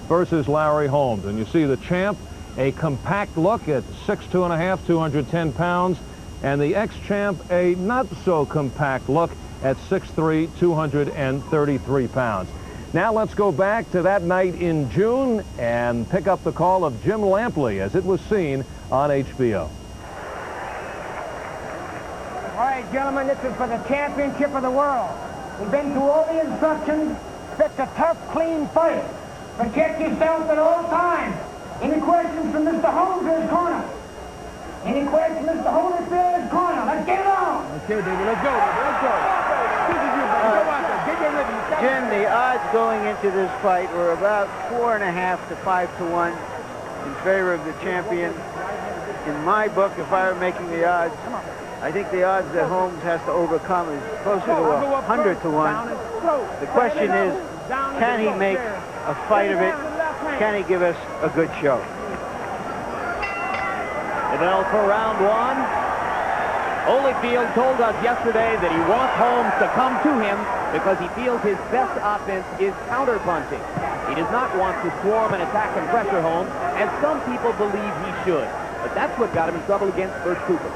versus Larry Holmes. And you see the champ, a compact look at 6'2½", 210 pounds, and the ex-champ, a not-so-compact look at 6'3", 233 pounds. Now let's go back to that night in June and pick up the call of Jim Lampley as it was seen on HBO. All right, gentlemen, this is for the championship of the world. We've been through all the instructions. It's a tough, clean fight. Protect yourself at all times. Any questions from Mr. Holmes in his corner? Any questions, Mr. Holyfield in his corner? Let's get it on. Okay, baby, let's go, baby, let's go. This is you, baby. Go out there. Get your rhythm. Jim, the odds going into this fight were about 4.5 to 5 to 1 in favor of the champion. In my book, if I were making the odds, I think the odds that Holmes has to overcome is closer to 100 to 1. The question is, can he make a fight of it? Can he give us a good show? The bell for round one. Holyfield told us yesterday that he wants Holmes to come to him because he feels his best offense is counterpunching. He does not want to swarm and attack and pressure Holmes, as some people believe he should. But that's what got him in trouble against Bert Cooper.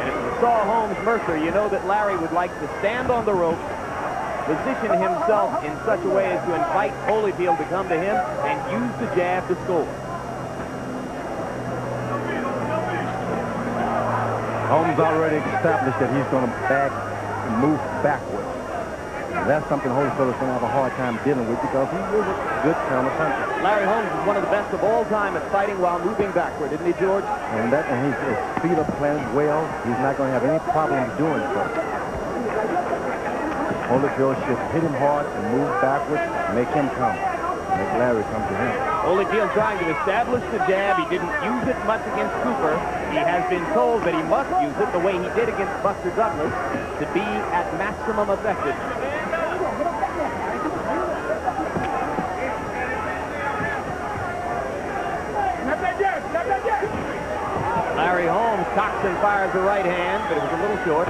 And if you saw Holmes Mercer, you know that Larry would like to stand on the rope, position himself in such a way as to invite Holyfield to come to him and use the jab to score. Holmes already established that he's going to back and move backwards. And that's something Holyfield is going to have a hard time dealing with because he is a good counter-puncher. Larry Holmes is one of the best of all time at fighting while moving backward, isn't he, George? And his feet are planted well. He's not going to have any problems doing so. Holyfield should hit him hard and move backwards, make him come. Make Larry come to him. Holyfield trying to establish the jab. He didn't use it much against Cooper. He has been told that he must use it the way he did against Buster Douglas to be at maximum effectiveness. Larry Holmes cocks and fires the right hand, but it was a little short.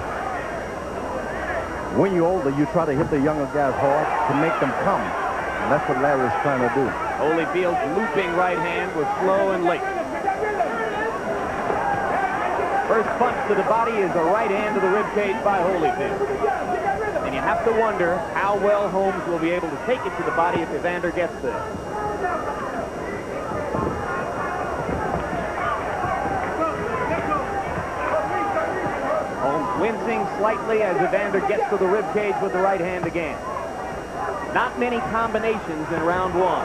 When you're older, you try to hit the younger guys hard to make them come. And that's what Larry is trying to do. Holyfield's looping right hand was slow and late. First punch to the body is a right hand to the ribcage by Holyfield. And you have to wonder how well Holmes will be able to take it to the body if Evander gets there. Holmes wincing slightly as Evander gets to the ribcage with the right hand again. Not many combinations in round one.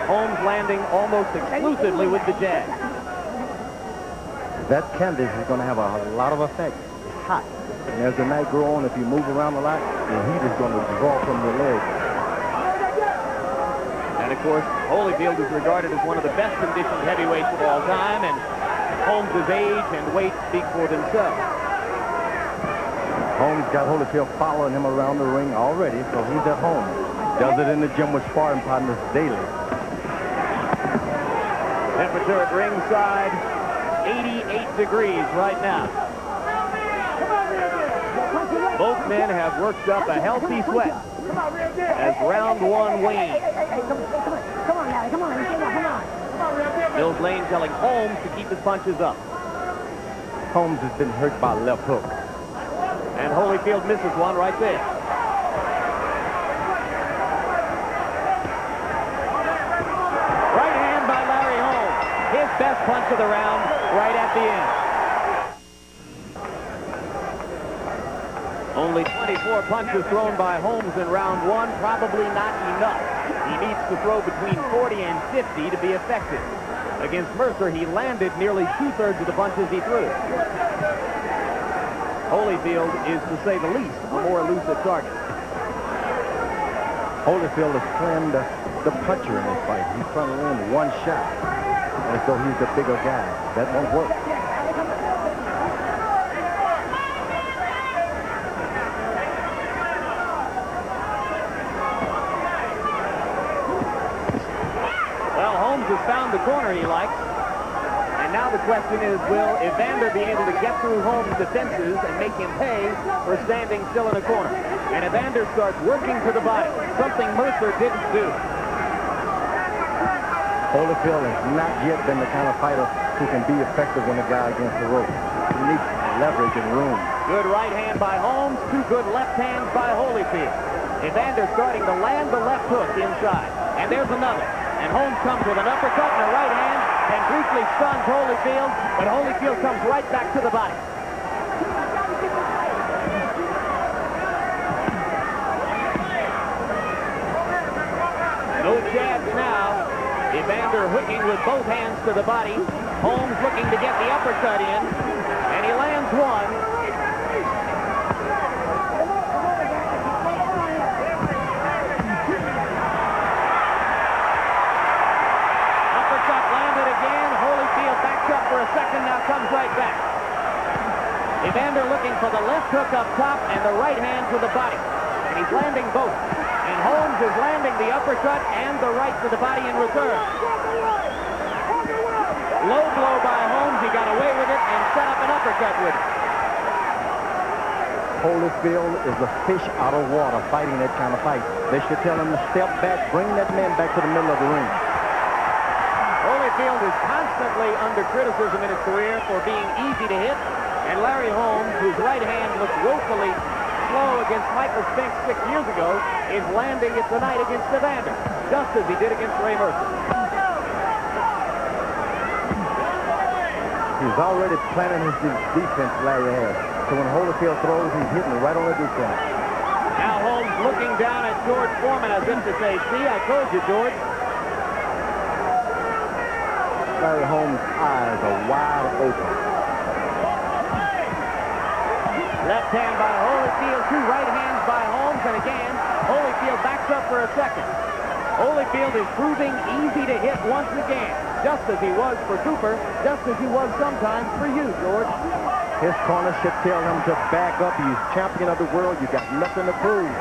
Holmes landing almost exclusively with the jab. That canvas is going to have a lot of effect. It's hot. And as the night goes on, if you move around a lot, the heat is going to draw from your legs. And of course, Holyfield is regarded as one of the best conditioned heavyweights of all time, and Holmes' age and weight speak for themselves. Holmes got Holyfield following him around the ring already, so he's at home. Does it in the gym with sparring partners daily. Temperature at ringside, 88 degrees right now. Both men have worked up a healthy sweat as round one wanes. Come on, Larry, come on. Bill Blaine telling Holmes to keep his punches up. Holmes has been hurt by a left hook. And Holyfield misses one right there. Right hand by Larry Holmes. His best punch of the round right at the end. Only 24 punches thrown by Holmes in round one, probably not enough. He needs to throw between 40 and 50 to be effective. Against Mercer, he landed nearly two-thirds of the punches he threw. Holyfield is, to say the least, a more elusive target. Holyfield is playing the puncher in this fight. He's trying to land one shot as though he's the bigger guy. That won't work. Well, Holmes has found the corner he likes. And now the question is, will Evander be able to get through Holmes' defenses and make him pay for standing still in a corner? And Evander starts working to the body, something Mercer didn't do. Holyfield has not yet been the kind of fighter who can be effective when the guy against the rope. He needs leverage and room. Good right hand by Holmes, two good left hands by Holyfield. Evander starting to land the left hook inside. And there's another. And Holmes comes with an uppercut and a right hand and briefly stuns Holyfield, but Holyfield comes right back to the body. No jabs now. Evander hooking with both hands to the body. Holmes looking to get the uppercut in, and he lands one. Uppercut landed again. Holyfield backs up for a second, now comes right back. Evander looking for the left hook up top and the right hand to the body. And he's landing both. And Holmes is landing the uppercut and the right to the body in return. Low blow by Holmes. He got away with it and set up an uppercut with it. Holyfield is a fish out of water fighting that kind of fight. They should tell him to step back, bring that man back to the middle of the ring. Holyfield is constantly under criticism in his career for being easy to hit. And Larry Holmes, whose right hand looked woefully slow against Michael Spink 6 years ago, is landing it tonight against Evander, just as he did against Ray Mercer. He's already planning his defense, Larry has. So when Holyfield throws, he's hitting right on the defense. Now Holmes looking down at George Foreman as if to say, see, I told you, George. Larry Holmes' eyes are wide open. Left hand by Holyfield, two right hands by Holmes, and again, Holyfield backs up for a second. Holyfield is proving easy to hit once again, just as he was for Cooper, just as he was sometimes for you, George. His corner should tell him to back up. He's champion of the world. You got nothing to prove.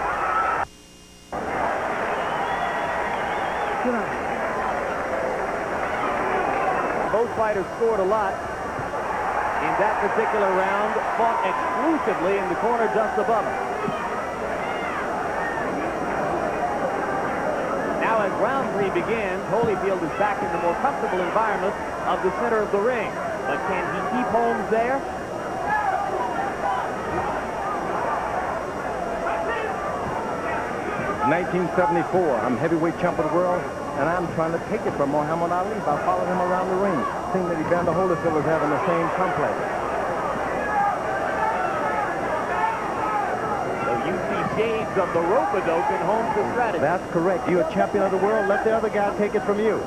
Both fighters scored a lot in that particular round, fought exclusively in the corner just above him. Now as round 3 begins, Holyfield is back in the more comfortable environment of the center of the ring. But can he keep Holmes there? "1974, I'm heavyweight champion of the world, and I'm trying to take it from Muhammad Ali by following him around the ring. Seeing that Evander Holyfield is having the same complex." So you see shades of the rope-a-dope in Holmes' strategy. That's correct. You're a champion of the world. Let the other guy take it from you.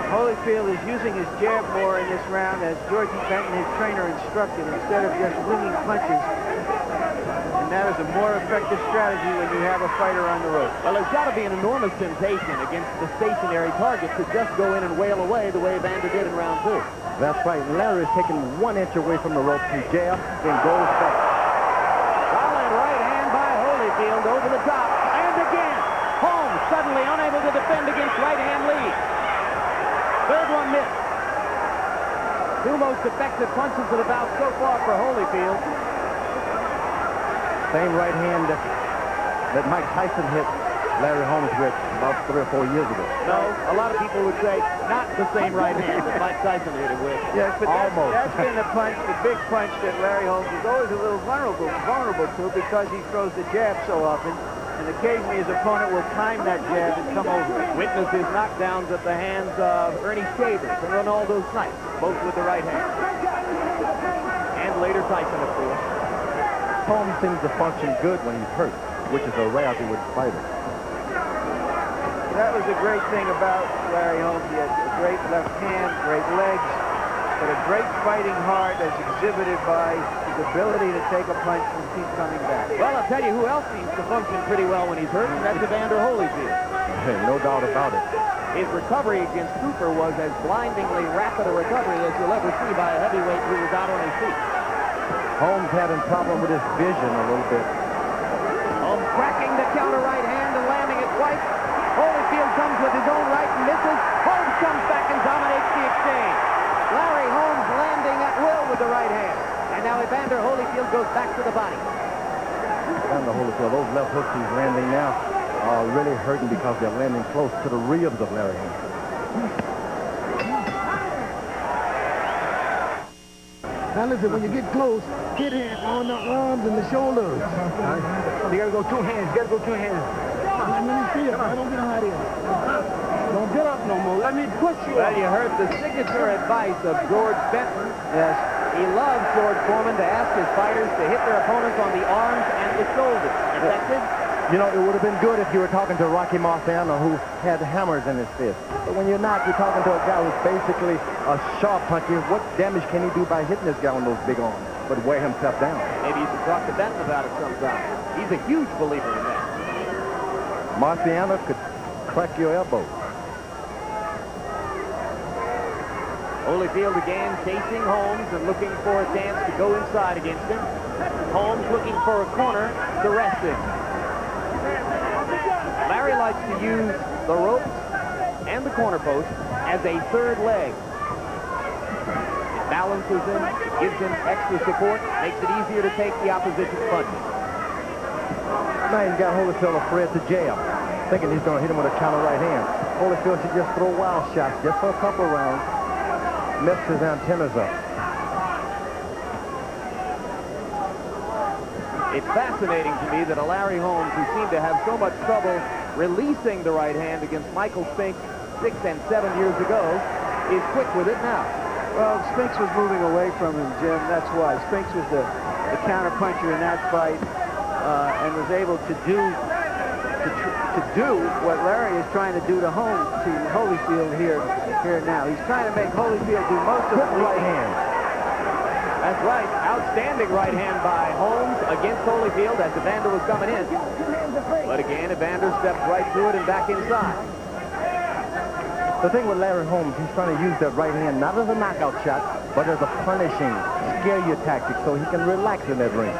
Holyfield is using his jab more in this round, as Georgie Benton, his trainer, instructed, instead of just winging punches. And that is a more effective strategy when you have a fighter on the rope. Well, there's got to be an enormous temptation against the stationary target to just go in and wail away the way Evander did in round 2. That's right. Larry is taking 1 inch away from the rope. He jabs, then goes back. Solid right hand by Holyfield over the top. And again, Holmes suddenly unable to defend against right hand lead. Third one missed. 2 most effective punches of the bout so far for Holyfield. Same right hand that Mike Tyson hit Larry Holmes with about 3 or 4 years ago. No, a lot of people would say not the same right hand that Mike Tyson hit it with. Yes, but Almost. that's been the punch, the big punch that Larry Holmes is always a little vulnerable to, because he throws the jab so often. And occasionally his opponent will time that jab and come over it. Witness his knockdowns at the hands of Ernie Shavers and Ronaldo Snipes, both with the right hand. And later Tyson, of course. Holmes seems to function good when he's hurt, which is a rarity with fighters. That was a great thing about Larry Holmes. He had a great left hand, great legs, but a great fighting heart as exhibited by his ability to take a punch and keep coming back. Well, I'll tell you who else seems to function pretty well when he's hurt, and that's Evander Holyfield. Hey, no doubt about it. His recovery against Cooper was as blindingly rapid a recovery as you'll ever see by a heavyweight who was out on his feet. Holmes having a problem with his vision a little bit. Holmes cracking the counter right hand and landing it twice. Holyfield comes with his own right and misses. Holmes comes back and dominates the exchange. Larry Holmes landing at will with the right hand. And now Evander Holyfield goes back to the body. Evander Holyfield, those left hooks he's landing now are really hurting because they're landing close to the ribs of Larry Holmes. Now listen, when you get close, hit him on the arms and the shoulders. You gotta go two hands. You gotta go two hands. Let me see it. I don't get out here. Don't get up no more. Let me push you. Well, you heard the signature advice of George Benton. Yes. He loves George Foreman to ask his fighters to hit their opponents on the arms and the shoulders. Effective? You know, it would have been good if you were talking to Rocky Marciano, who had hammers in his fist. But when you're not, you're talking to a guy who's basically a sharp puncher. What damage can he do by hitting this guy on those big arms? But wear himself down. Maybe you should talk to Benton about it sometime. He's a huge believer in that. Marciano could crack your elbow. Holyfield again chasing Holmes and looking for a chance to go inside against him. Holmes looking for a corner to rest him. Larry likes to use the ropes and the corner post as a third leg. It balances him, it gives him extra support, makes it easier to take the opposition's punches. Now he's got Holyfield afraid to jab, thinking he's going to hit him with a counter right hand. Holyfield should just throw wild shots just for a couple of rounds, mess his antennas up. It's fascinating to me that a Larry Holmes, who seemed to have so much trouble releasing the right hand against Michael Spinks 6 and 7 years ago, is quick with it now. Well, Spinks was moving away from him, Jim. That's why. Spinks was the counter-puncher in that fight and was able to do what Larry is trying to do to Holyfield here now. He's trying to make Holyfield do most of the right hand. That's right. Outstanding right hand by Holmes against Holyfield as Evander was coming in. But again, Evander steps right through it and back inside. The thing with Larry Holmes, he's trying to use that right hand not as a knockout shot, but as a punishing, scare you tactic so he can relax in that ring.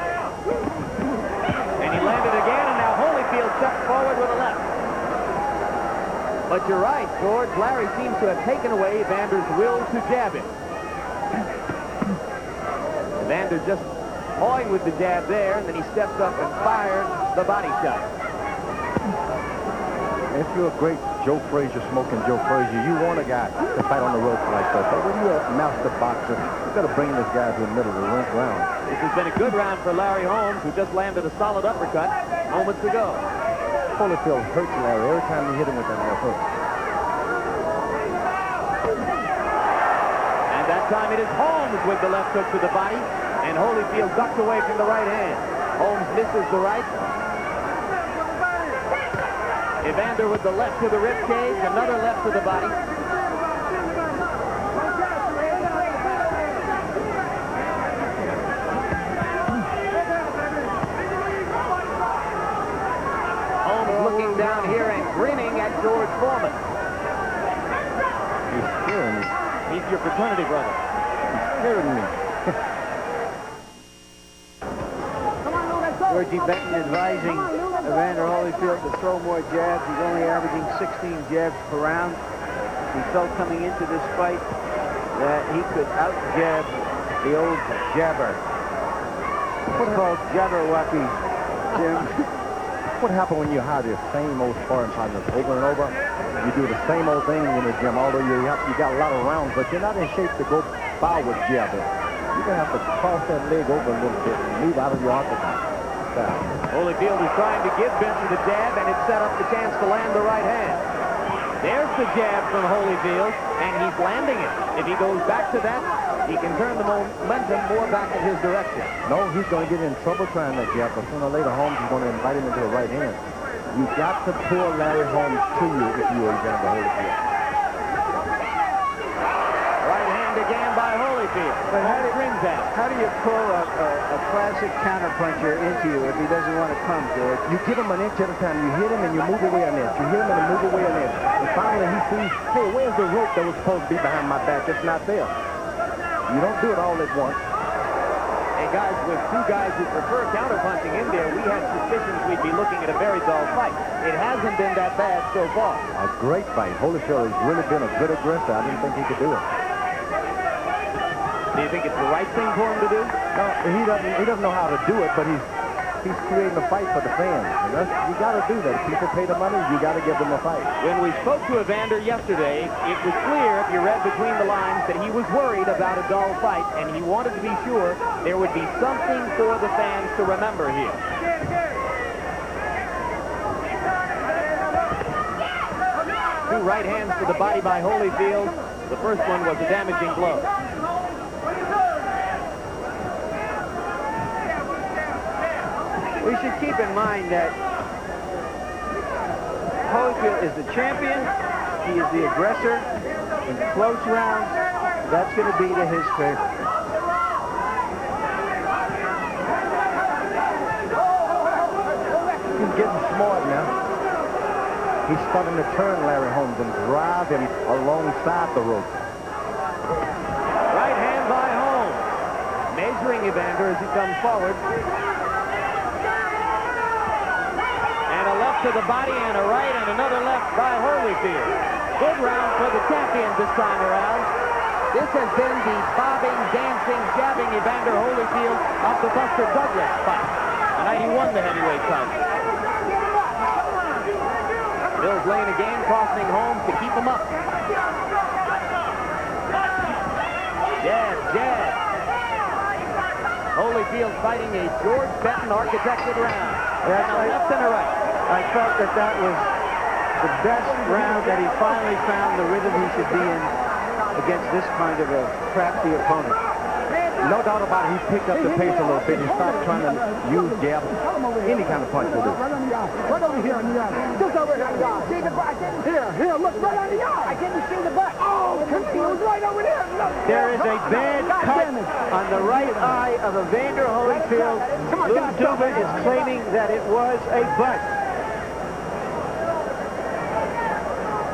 And he landed again, and now Holyfield steps forward with a left. But you're right, George. Larry seems to have taken away Evander's will to jab him. Evander just toying with the jab there, and then he steps up and fired the body shot. If you're a great Joe Frazier, smoking Joe Frazier, you want a guy to fight on the ropes like that. But when you're a master boxer, you've got to bring this guy to the middle of the round. This has been a good round for Larry Holmes, who just landed a solid uppercut moments ago. Holyfield hurts Larry every time you hit him with that left hook. And that time it is Holmes with the left hook to the body, and Holyfield ducks away from the right hand. Holmes misses the right. Evander with the left to the rib cage, another left to the body. Holmes looking down here and grinning at George Foreman. He's scaring me. He's your fraternity brother. He's scaring me. Georgie Benton advising Evander Holyfield to throw more jabs. He's only averaging 16 jabs per round. He felt coming into this fight that he could out-jab the old jabber. What's called Jabberwocky, Jim? What happened when you hire the same old sparring partners over and over? You do the same old thing in the gym, although you got a lot of rounds, but you're not in shape to go forward jabbing. You're going to have to cross that leg over a little bit and move out of your octagon. Holyfield is trying to give Benton the jab, and it set up the chance to land the right hand. There's the jab from Holyfield, and he's landing it. If he goes back to that, he can turn the momentum more back in his direction. No, he's going to get in trouble trying that jab, but sooner or later Holmes is going to invite him into the right hand. You got to pull Larry Holmes to you if you are Evander Holyfield. Right hand again by Holyfield. But how do you pull a classic counterpuncher into you if he doesn't want to come, George? You give him an inch at a time. You hit him and you move away an inch. You hit him and you move away an inch. And finally he sees, hey, where's the rope that was supposed to be behind my back? It's not there. You don't do it all at once. Hey, guys, with two guys who prefer counterpunching in there, we had suspicions we'd be looking at a very dull fight. It hasn't been that bad so far. A great fight. Holyfield has really been a good aggressor. I didn't think he could do it. Do you think it's the right thing for him to do? No, he doesn't know how to do it, but he's creating a fight for the fans. You got to do that. If people pay the money, you got to give them a fight. When we spoke to Evander yesterday, it was clear, if you read between the lines, that he was worried about a dull fight, and he wanted to be sure there would be something for the fans to remember here. Two right hands to the body by Holyfield. The first one was a damaging blow. We should keep in mind that Holyfield is the champion. He is the aggressor. In close rounds, that's going to be to his favor. He's getting smart now. He's starting to turn Larry Holmes and drive him alongside the rope. Right hand by Holmes. Measuring Evander as he comes forward. And a left to the body and a right and another left by Holyfield. Good round for the champion this time around. This has been the bobbing, dancing, jabbing Evander Holyfield of the Buster Douglas fight. The night he won the heavyweight title. Mills Lane again, costing Holmes to keep him up. Jab, jab. Holyfield fighting a George Benton architected round. That's And a left and a right. I felt that was the best round, that he finally found the rhythm he should be in against this kind of a crafty opponent. No doubt about it, he picked up the pace a little bit. He stopped trying to use jab. Any kind of punch will do. Right on the eye. Right over here on the eye. Just over here on the eye. See the butt? Here, look, right on the eye. I didn't see the butt. Oh, it was right over there. Look. There is a bad cut on the right eye of Evander Holyfield. Lou Duva is claiming that it was a butt.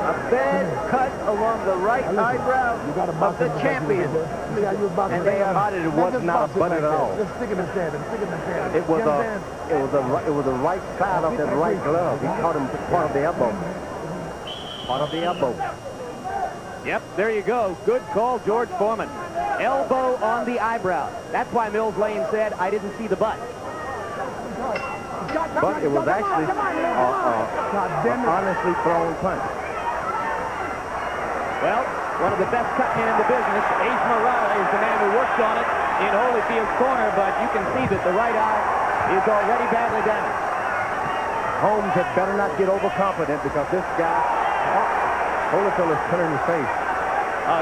A bad cut along the right eyebrow of the champion. And they thought it was not a butt at all. Just stick him in stand. It was the right side of that right glove. He caught him part of the elbow. Part of the elbow. Yep, there you go. Good call, George Foreman. Elbow on the eyebrow. That's why Mills Lane said, I didn't see the butt. But it was actually an honestly thrown punch. Well, one of the best cutmen in the business, Ace Murata, is the man who worked on it in Holyfield's corner, but you can see that the right eye is already badly damaged. Holmes had better not get overconfident because this guy, Holyfield is turning his face.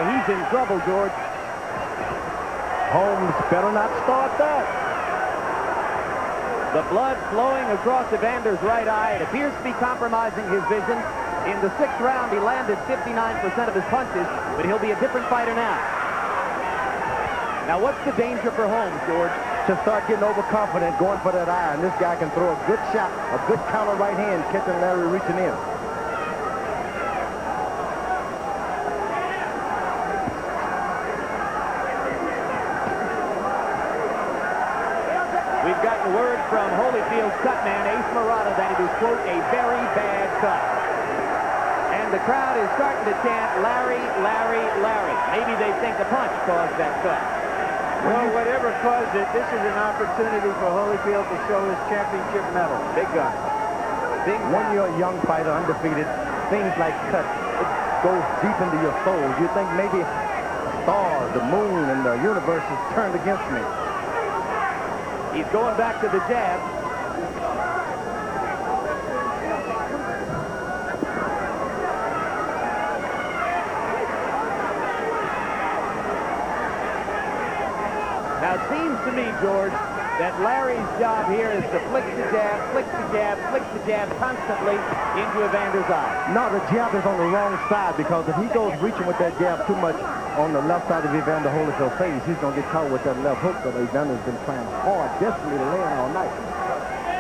He's in trouble, George. Holmes better not start that. The blood flowing across Evander's right eye. It appears to be compromising his vision. In the 6th round, he landed 59% of his punches, but he'll be a different fighter now. Now, what's the danger for Holmes, George? To start getting overconfident, going for that eye, and this guy can throw a good shot, a good counter right hand, catching Larry reaching in. We've gotten word from Holyfield's cutman, Ace Murata, that it is, quote, a very bad cut. And the crowd is starting to chant, Larry, Larry, Larry. Maybe they think the punch caused that cut. Well, whatever caused it, this is an opportunity for Holyfield to show his championship medal. Big gun. Big gun. When you're a young fighter, undefeated, things like cuts, it goes deep into your soul. You think maybe stars, the moon, and the universe is turned against me. He's going back to the jab. Now, it seems to me, George, that Larry's job here is to flick the jab, flick the jab, flick the jab constantly into Evander's eye. No, the jab is on the wrong side because if he goes reaching with that jab too much on the left side of Evander Holyfield's face, he's going to get caught with that left hook that Evander's been trying hard, desperately to land all night.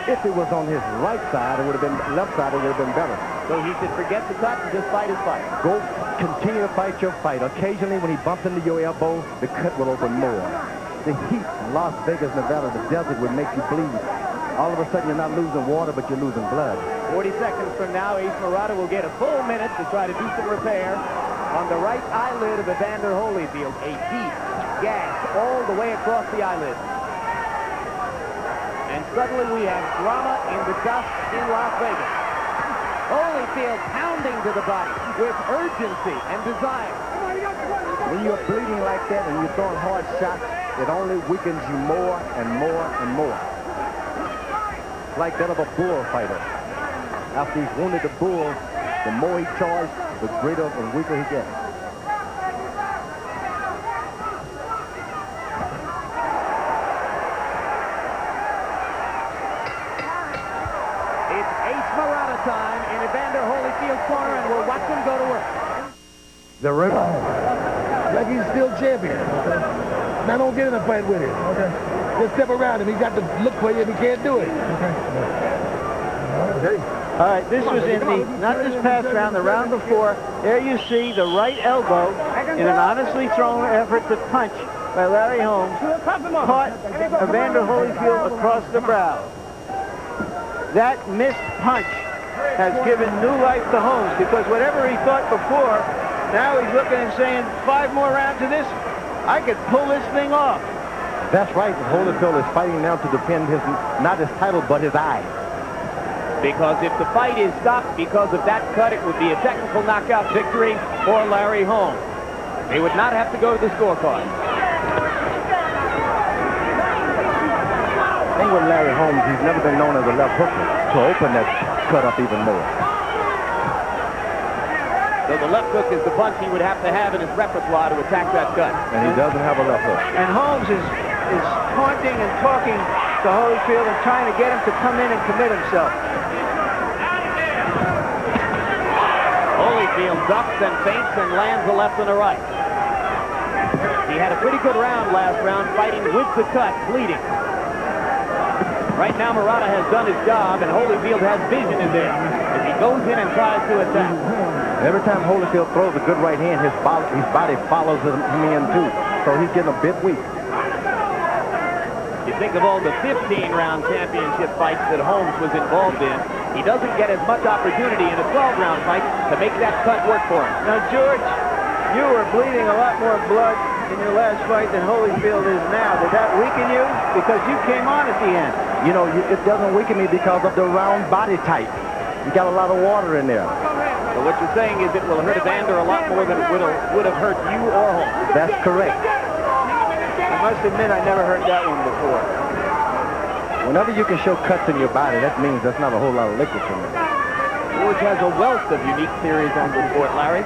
If it was on his right side, it would have been left side, it would have been better. So he should forget the cut and just fight his fight. Go continue to fight your fight. Occasionally, when he bumps into your elbow, the cut will open more. The heat in Las Vegas, Nevada, the desert would make you bleed. All of a sudden, you're not losing water, but you're losing blood. 40 seconds from now, Ace Murata will get a full minute to try to do some repair on the right eyelid of Evander Holyfield. A deep, gash all the way across the eyelid. And suddenly we have drama in the dust in Las Vegas. Holyfield pounding to the body with urgency and desire. When you're bleeding like that and you're throwing hard shots, it only weakens you more and more and more. It's like that of a bullfighter. After he's wounded the bull, the more he charges, the greater and weaker he gets. It's Ace Murata time in Evander Holyfield's corner, and we'll watch him go to work. The ring. Like he's still champion. Now don't get in a fight with him. Okay. Just step around him. He got to look for you if he can't do it. Okay. All right, this was in the, not this past round, the round before. There you see the right elbow in an honestly thrown effort to punch by Larry Holmes. Caught Evander Holyfield across the brow. That missed punch has given new life to Holmes, because whatever he thought before, now he's looking and saying, 5 more rounds of this, I could pull this thing off. That's right. Holyfield is fighting now to defend his, not his title, but his eye. Because if the fight is stopped because of that cut, it would be a technical knockout victory for Larry Holmes. They would not have to go to the scorecard. The thing with Larry Holmes, he's never been known as a left hooker to open that cut up even more. So the left hook is the punch he would have to have in his repertoire to attack that cut. And he doesn't have a left hook. And Holmes is taunting and talking to Holyfield and trying to get him to come in and commit himself. Holyfield ducks and feints and lands a left and a right. He had a pretty good round last round, fighting with the cut, bleeding. Right now, Murata has done his job, and Holyfield has vision in there as he goes in and tries to attack. Every time Holyfield throws a good right hand, his body follows him in too. So he's getting a bit weak. You think of all the 15-round championship fights that Holmes was involved in, he doesn't get as much opportunity in a 12-round fight to make that cut work for him. Now, George, you were bleeding a lot more blood in your last fight than Holyfield is now. Did that weaken you? Because you came on at the end. You know, it doesn't weaken me because of the round body type. You got a lot of water in there. So what you're saying is it will hurt Evander a lot more than it would have hurt you or Holmes. That's correct. I must admit, I never heard that one before. Whenever you can show cuts in your body, that means there's not a whole lot of liquid in there. George has a wealth of unique theories on the sport, Larry.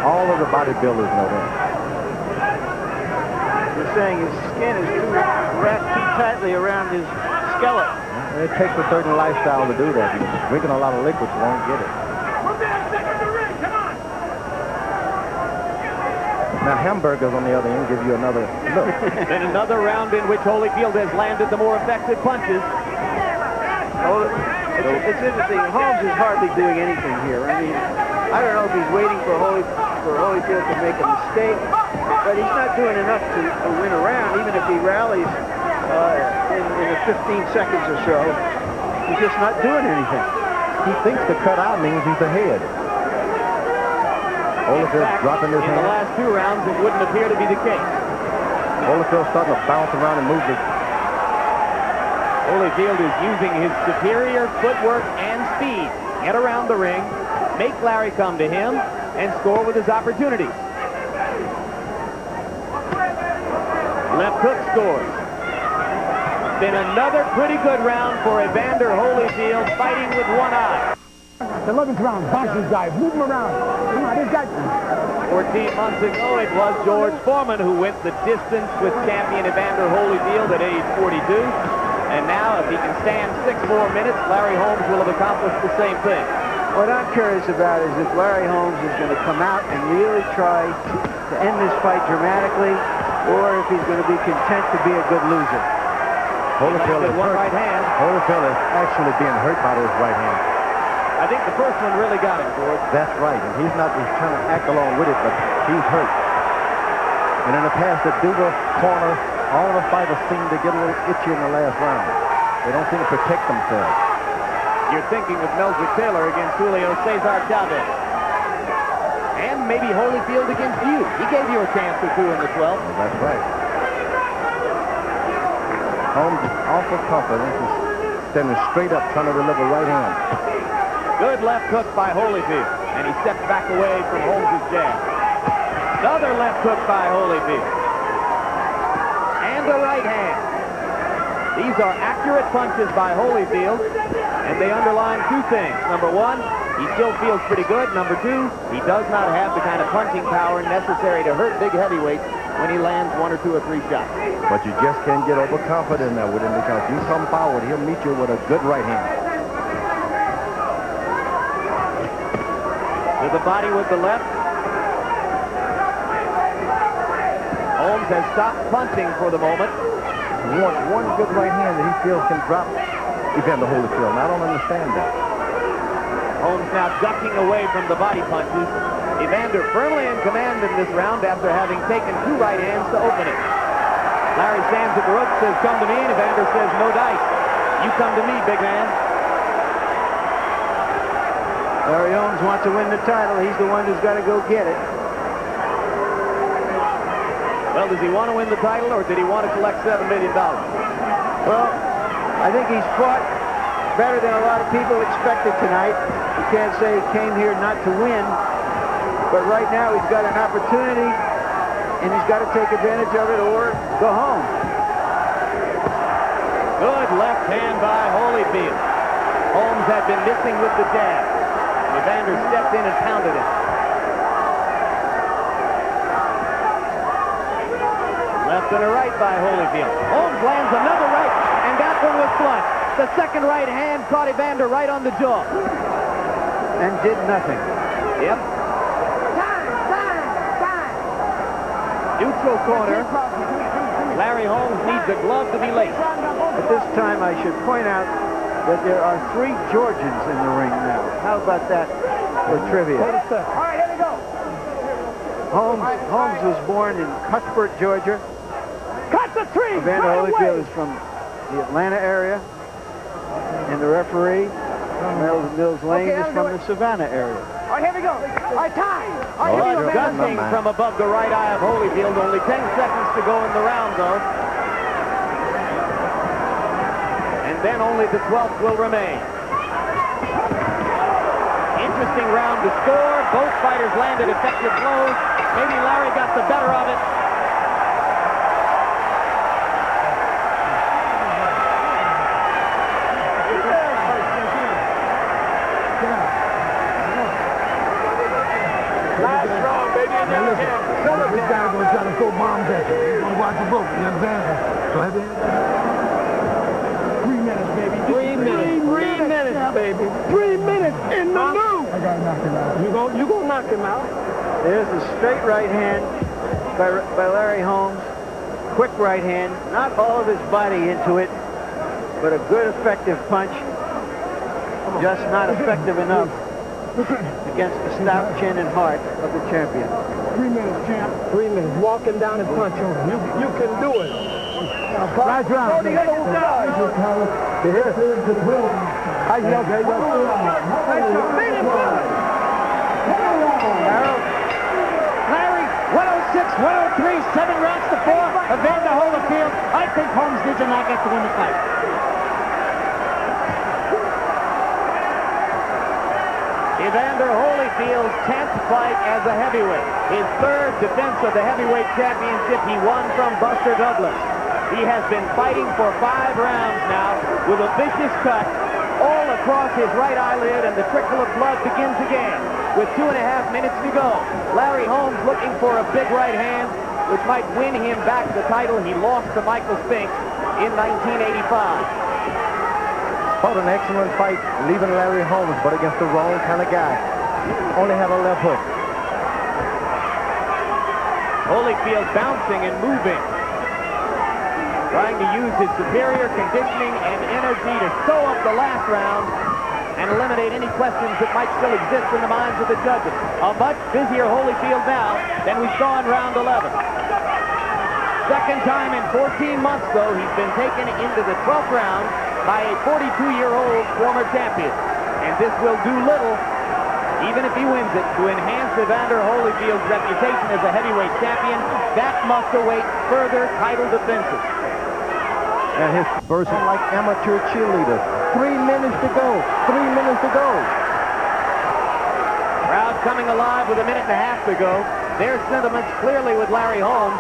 All of the bodybuilders know that. You're saying his skin is wrapped too tightly around his skeleton. It takes a certain lifestyle to do that. You're drinking a lot of liquids, you won't get it. Now, hamburgers, on the other end, give you another look. Then another round in which Holyfield has landed the more effective punches. Oh, it's interesting. Holmes is hardly doing anything here. I mean, I don't know if he's waiting for Holyfield to make a mistake, but he's not doing enough to win a round, even if he rallies in the 15 seconds or so. He's just not doing anything. He thinks the cut out means he's ahead. Holyfield's dropping his In hand. the last 2 rounds, it wouldn't appear to be the case. Holyfield's starting to bounce around and move it. Holyfield is using his superior footwork and speed. Get around the ring, make Larry come to him, and score with his opportunities. Left hook scores. Been another pretty good round for Evander Holyfield, fighting with one eye. The 11th round, box this guy, move him around. Come on, this guy. 14 months ago, it was George Foreman who went the distance with champion Evander Holyfield at age 42. And now, if he can stand 6 more minutes, Larry Holmes will have accomplished the same thing. What I'm curious about is if Larry Holmes is going to come out and really try to end this fight dramatically, or if he's going to be content to be a good loser. Holyfield is one hurt. right hand. Holyfield is actually being hurt by his right hand. I think the first one really got him, George. That's right, and he's trying to act along with it, but he's hurt. And in the past, the Duva corner, all the fighters seem to get a little itchy in the last round. They don't seem to protect themselves. You're thinking of Meldrick Taylor against Julio Cesar Chavez. And maybe Holyfield against you. He gave you a chance or two in the 12th. Well, that's right. Holmes is awful confident. He's standing straight up, trying to deliver right hand. Good left hook by Holyfield, and he steps back away from Holmes' jab. Another left hook by Holyfield. And a right hand. These are accurate punches by Holyfield, and they underline two things. Number one, he still feels pretty good. Number two, he does not have the kind of punching power necessary to hurt big heavyweights when he lands 1 or 2 or 3 shots. But you just can't get overconfident now with him, because you come forward, he'll meet you with a good right hand. To the body with the left. Holmes has stopped punching for the moment. He wants one good right hand that he feels can drop Evander Holyfield, and I don't understand that. Holmes now ducking away from the body punches. Evander firmly in command in this round after having taken 2 right hands to open it. Larry stands at the rope, says, "Come to me," and Evander says, "No dice. You come to me, big man." Larry Holmes wants to win the title. He's the one who's got to go get it. Well, does he want to win the title, or did he want to collect $7 million? Well, I think he's fought better than a lot of people expected tonight. You can't say he came here not to win, but right now he's got an opportunity, and he's got to take advantage of it or go home. Good left hand by Holyfield. Holmes had been missing with the jab. Evander stepped in and pounded it. Left and a right by Holyfield. Holmes lands another right, and that one was flush. The second right hand caught Evander right on the jaw. And did nothing. Yep. Neutral corner. Larry Holmes needs a glove to be laced. At this time, I should point out that there are 3 Georgians in the ring now. How about that for trivia? All right, here we go. Holmes was born in Cuthbert, Georgia. Cut the tree! Evander Holyfield is from the Atlanta area. And the referee, Mills Lane, is from the Savannah area. All right, here we go. All right, time. All right, here we go. Gusting from above the right eye of Holyfield. Only 10 seconds to go in the round, though. And then only the 12th will remain. Interesting round to score. Both fighters landed effective blows. Maybe Larry got the better of it. This guy's going to try to throw bombs at you. He's going to watch the rope. You understand? So have you 3 minutes, baby. 3 minutes. 3 minutes, baby. 3 minutes in the new. I got to knock him out. You gonna knock him out? There's a straight right hand by Larry Holmes. Quick right hand. Not all of his body into it, but a good effective punch. Just not effective enough against the stout chin and heart of the champion. 3 minutes, champ. 3 minutes. Walking down and punch on him. You can do it. Last round. The other guy. Here's the drill. I yelled, they go. Larry, 106, 103, 7 rounds to 4. Evander Holyfield. I think Holmes did not get to win the fight. Evander Holyfield's 10th fight as a heavyweight. His 3rd defense of the heavyweight championship he won from Buster Douglas. He has been fighting for 5 rounds now with a vicious cut all across his right eyelid, and the trickle of blood begins again with 2.5 minutes to go. Larry Holmes looking for a big right hand, which might win him back the title he lost to Michael Spinks in 1985. Fought an excellent fight, leaving Larry Holmes, but against the wrong kind of guy. Only had a left hook. Holyfield bouncing and moving, trying to use his superior conditioning and energy to sew up the last round and eliminate any questions that might still exist in the minds of the judges. A much busier Holyfield now than we saw in round 11. Second time in 14 months, though, he's been taken into the 12th round by a 42-year-old former champion. And this will do little even if he wins it, to enhance Evander Holyfield's reputation as a heavyweight champion, that must await further title defenses. And his person like amateur cheerleaders. 3 minutes to go. 3 minutes to go. Crowd coming alive with a minute and a half to go. Their sentiments clearly with Larry Holmes.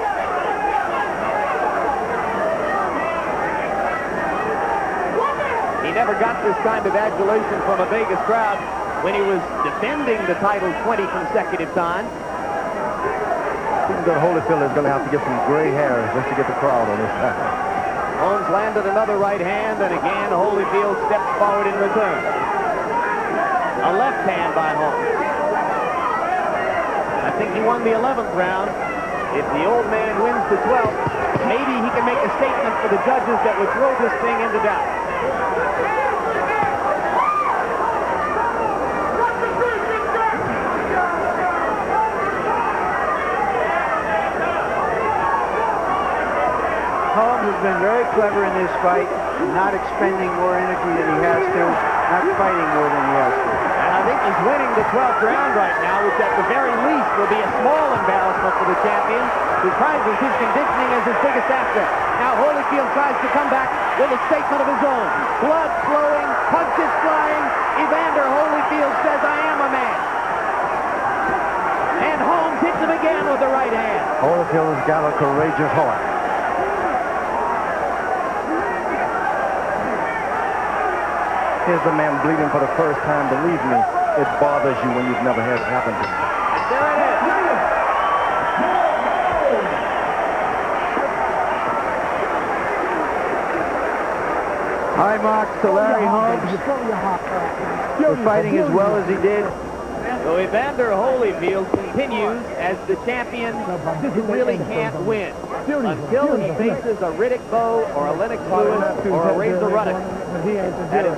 He never got this kind of adulation from a Vegas crowd when he was defending the title 20 consecutive times. Seems that Holyfield is going to have to get some gray hair just to get the crowd on his side. Holmes landed another right hand, and again Holyfield stepped forward in return. A left hand by Holmes. I think he won the 11th round. If the old man wins the 12th, maybe he can make a statement for the judges that would throw this thing into doubt. Holmes has been very clever in this fight, not expending more energy than he has to, not fighting more than he has to. And I think he's winning the 12th round right now, which at the very least will be a small embarrassment for the champion, who prizes his conditioning as his biggest asset. Now Holyfield tries to come back with a statement of his own. Blood flowing, punches flying. Evander Holyfield says, "I am a man." And Holmes hits him again with the right hand. Holyfield has got a courageous heart. Here's a man bleeding for the first time. Believe me, it bothers you when you've never had it happen to you. There it is. High marks to Larry Holmes for fighting as well as he did. So Evander Holyfield continues as the champion who really can't win until he faces a Riddick Bowe or a Lennox Lewis or a Razor Ruddock. That is